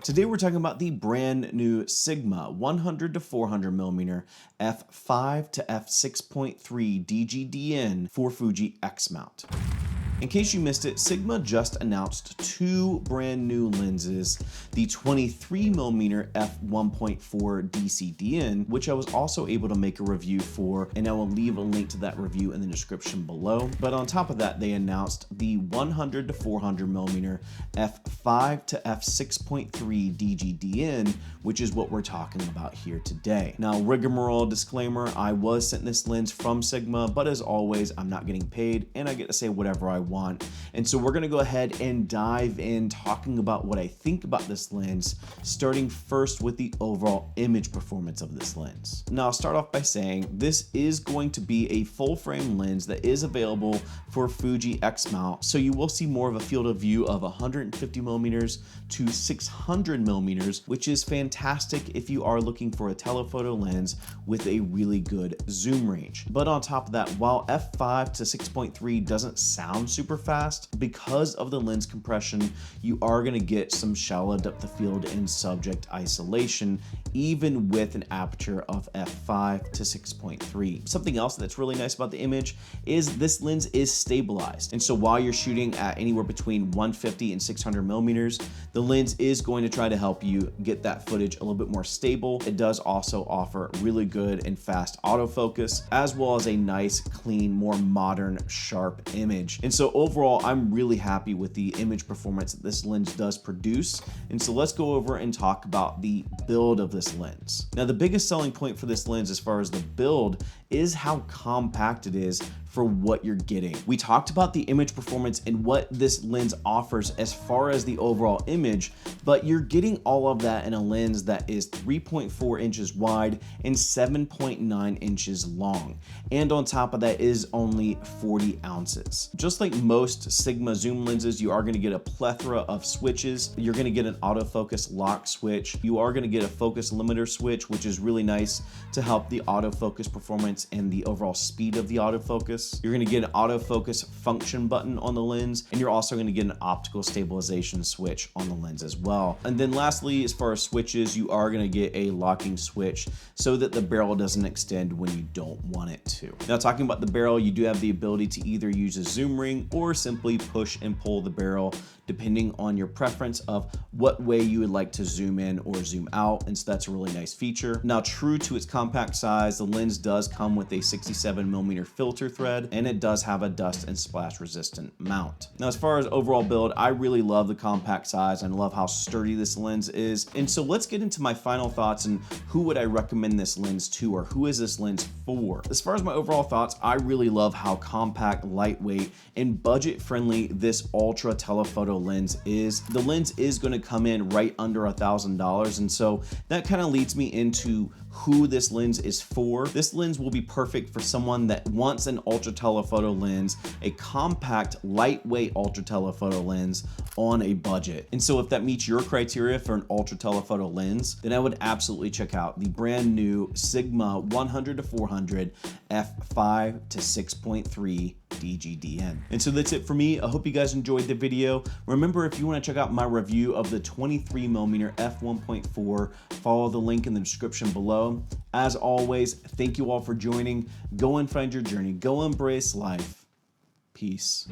Today we're talking about the brand new Sigma 100 to 400 millimeter f5 to f6.3 DGDN for Fuji X mount. In case you missed it, Sigma just announced two brand new lenses, the 23mm f1.4 DCDN, which I was also able to make a review for, and I will leave a link to that review in the description below. But on top of that, they announced the 100 to 400mm f5 to f6.3 DGDN, which is what we're talking about here today. Now, rigmarole disclaimer, I was sent this lens from Sigma, but as always, I'm not getting paid and I get to say whatever I want. And so we're gonna go ahead and dive in talking about what I think about this lens, starting first with the overall image performance of this lens. Now, I'll start off by saying this is going to be a full frame lens that is available for Fuji X mount. So you will see more of a field of view of 150 millimeters to 600 millimeters, which is fantastic if you are looking for a telephoto lens with a really good zoom range. But on top of that, while f5 to 6.3 doesn't sound super fast, because of the lens compression, you are going to get some shallow depth of field and subject isolation, even with an aperture of f5 to 6.3. Something else that's really nice about the image is this lens is stabilized. And so while you're shooting at anywhere between 150 and 600 millimeters, the lens is going to try to help you get that footage a little bit more stable. It does also offer really good and fast autofocus, as well as a nice, clean, more modern, sharp image. And so overall, I'm really happy with the image performance that this lens does produce. And so let's go over and talk about the build of this lens. Now, the biggest selling point for this lens as far as the build is how compact it is for what you're getting. We talked about the image performance and what this lens offers as far as the overall image, but you're getting all of that in a lens that is 3.4 inches wide and 7.9 inches long. And on top of that is only 40 ounces. Just like most Sigma zoom lenses, you are gonna get a plethora of switches. You're gonna get an autofocus lock switch. You are gonna get a focus limiter switch, which is really nice to help the autofocus performance and the overall speed of the autofocus. You're gonna get an autofocus function button on the lens, and you're also gonna get an optical stabilization switch on the lens as well. And then lastly, as far as switches, you are gonna get a locking switch so that the barrel doesn't extend when you don't want it to. Now, talking about the barrel, you do have the ability to either use a zoom ring or simply push and pull the barrel, depending on your preference of what way you would like to zoom in or zoom out. And so that's a really nice feature. Now, true to its compact size, the lens does come with a 67mm filter thread, and it does have a dust and splash resistant mount. Now, as far as overall build, I really love the compact size and love how sturdy this lens is. And so let's get into my final thoughts and who would I recommend this lens to, or who is this lens for? As far as my overall thoughts, I really love how compact, lightweight, and budget friendly this ultra telephoto lens is. The lens is going to come in right under $1,000, and so that kind of leads me into who this lens is for. This lens will be perfect for someone that wants an ultra telephoto lens, a compact, lightweight ultra telephoto lens on a budget. And so if that meets your criteria for an ultra telephoto lens, then I would absolutely check out the brand new Sigma 100 to 400 f5 to 6.3 DGDN. And so that's it for me. I hope you guys enjoyed the video. Remember, if you want to check out my review of the 23mm f1.4, follow the link in the description below. As always, thank you all for joining. Go and find your journey. Go embrace life. Peace.